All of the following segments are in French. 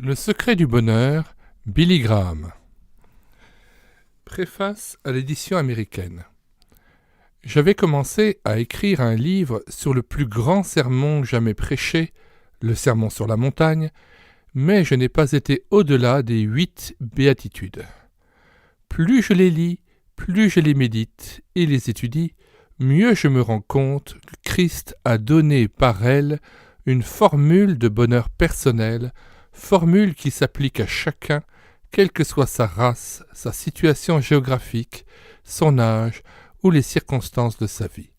Le secret du bonheur, Billy Graham. Préface à l'édition américaine. J'avais commencé à écrire un livre sur le plus grand sermon jamais prêché, le Sermon sur la montagne, mais je n'ai pas été au-delà des 8 béatitudes. Plus je les lis, plus je les médite et les étudie, mieux je me rends compte que Christ a donné par elles une formule de bonheur personnel, formule qui s'applique à chacun, quelle que soit sa race, sa situation géographique, son âge ou les circonstances de sa vie.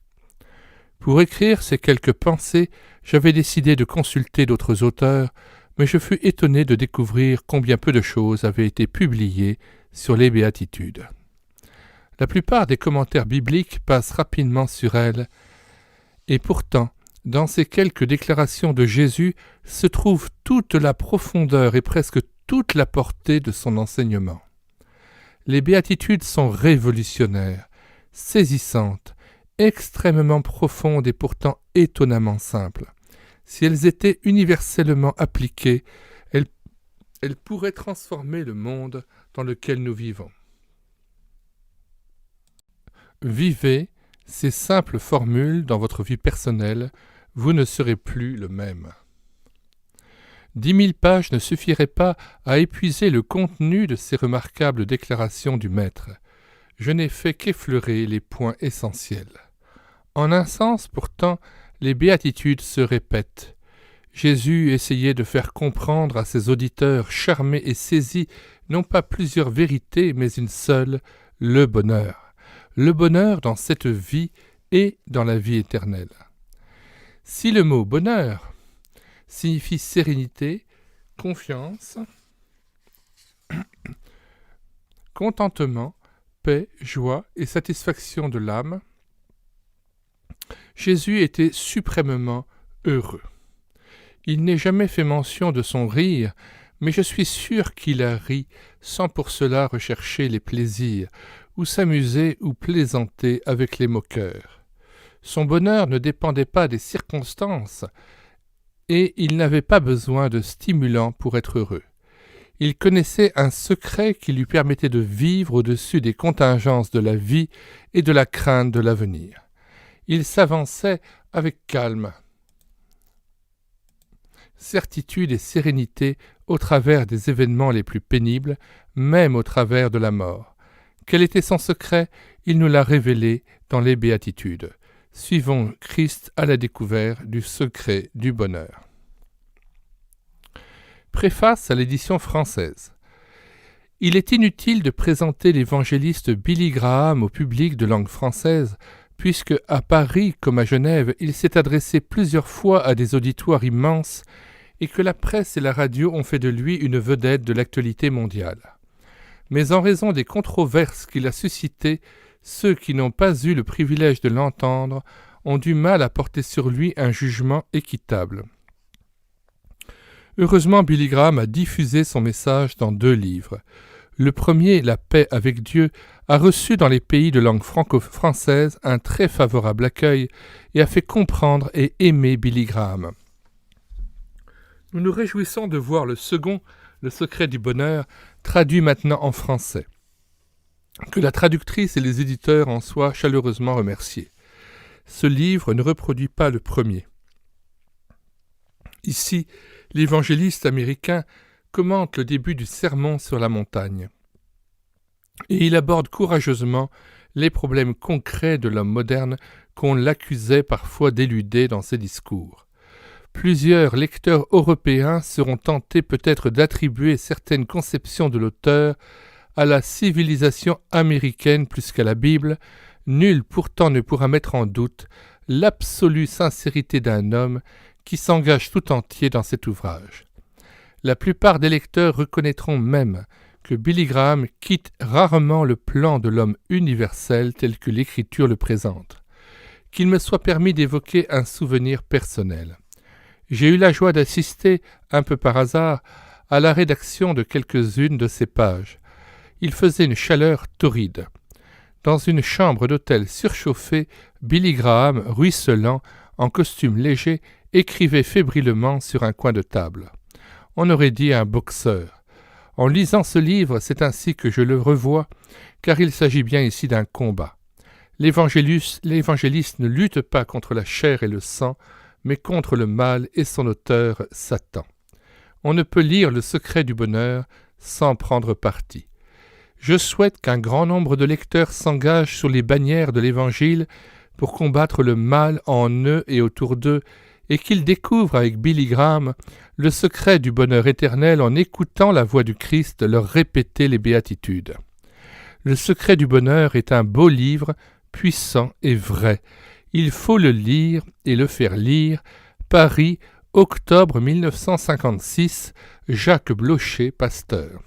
Pour écrire ces quelques pensées, j'avais décidé de consulter d'autres auteurs, mais je fus étonné de découvrir combien peu de choses avaient été publiées sur les béatitudes. La plupart des commentaires bibliques passent rapidement sur elles, et pourtant, dans ces quelques déclarations de Jésus se trouve toute la profondeur et presque toute la portée de son enseignement. Les béatitudes sont révolutionnaires, saisissantes, extrêmement profondes et pourtant étonnamment simples. Si elles étaient universellement appliquées, elles pourraient transformer le monde dans lequel nous vivons. Vivez ces simples formules dans votre vie personnelle, vous ne serez plus le même. 10 000 pages ne suffiraient pas à épuiser le contenu de ces remarquables déclarations du Maître. Je n'ai fait qu'effleurer les points essentiels. En un sens, pourtant, les béatitudes se répètent. Jésus essayait de faire comprendre à ses auditeurs charmés et saisis non pas plusieurs vérités, mais une seule, le bonheur. Le bonheur dans cette vie et dans la vie éternelle. Si le mot « bonheur » signifie sérénité, confiance, contentement, paix, joie et satisfaction de l'âme, Jésus était suprêmement heureux. Il n'est jamais fait mention de son rire, mais je suis sûr qu'il a ri sans pour cela rechercher les plaisirs, ou s'amuser ou plaisanter avec les moqueurs. Son bonheur ne dépendait pas des circonstances, et il n'avait pas besoin de stimulants pour être heureux. Il connaissait un secret qui lui permettait de vivre au-dessus des contingences de la vie et de la crainte de l'avenir. Il s'avançait avec calme, certitude et sérénité au travers des événements les plus pénibles, même au travers de la mort. Quel était son secret? Il nous l'a révélé dans les béatitudes. Suivons Christ à la découverte du secret du bonheur. Préface à l'édition française. Il est inutile de présenter l'évangéliste Billy Graham au public de langue française, puisque à Paris comme à Genève, il s'est adressé plusieurs fois à des auditoires immenses et que la presse et la radio ont fait de lui une vedette de l'actualité mondiale. Mais en raison des controverses qu'il a suscitées, ceux qui n'ont pas eu le privilège de l'entendre ont du mal à porter sur lui un jugement équitable. Heureusement, Billy Graham a diffusé son message dans 2 livres. Le premier, La paix avec Dieu, a reçu dans les pays de langue franco-française un très favorable accueil et a fait comprendre et aimer Billy Graham. Nous nous réjouissons de voir le second, Le secret du bonheur, traduit maintenant en français. Que la traductrice et les éditeurs en soient chaleureusement remerciés. Ce livre ne reproduit pas le premier. Ici, l'évangéliste américain commente le début du Sermon sur la montagne. Et il aborde courageusement les problèmes concrets de l'homme moderne qu'on l'accusait parfois d'éluder dans ses discours. Plusieurs lecteurs européens seront tentés peut-être d'attribuer certaines conceptions de l'auteur à la civilisation américaine plus qu'à la Bible. Nul pourtant ne pourra mettre en doute l'absolue sincérité d'un homme qui s'engage tout entier dans cet ouvrage. La plupart des lecteurs reconnaîtront même que Billy Graham quitte rarement le plan de l'homme universel tel que l'Écriture le présente. Qu'il me soit permis d'évoquer un souvenir personnel. J'ai eu la joie d'assister, un peu par hasard, à la rédaction de quelques-unes de ces pages. Il faisait une chaleur torride. Dans une chambre d'hôtel surchauffée, Billy Graham, ruisselant, en costume léger, écrivait fébrilement sur un coin de table. On aurait dit un boxeur. En lisant ce livre, c'est ainsi que je le revois, car il s'agit bien ici d'un combat. L'évangéliste ne lutte pas contre la chair et le sang, mais contre le mal et son auteur, Satan. On ne peut lire Le secret du bonheur sans prendre parti. Je souhaite qu'un grand nombre de lecteurs s'engagent sur les bannières de l'Évangile pour combattre le mal en eux et autour d'eux, et qu'ils découvrent avec Billy Graham le secret du bonheur éternel en écoutant la voix du Christ leur répéter les béatitudes. Le secret du bonheur est un beau livre, puissant et vrai. Il faut le lire et le faire lire. Paris, octobre 1956, Jacques Blocher, pasteur.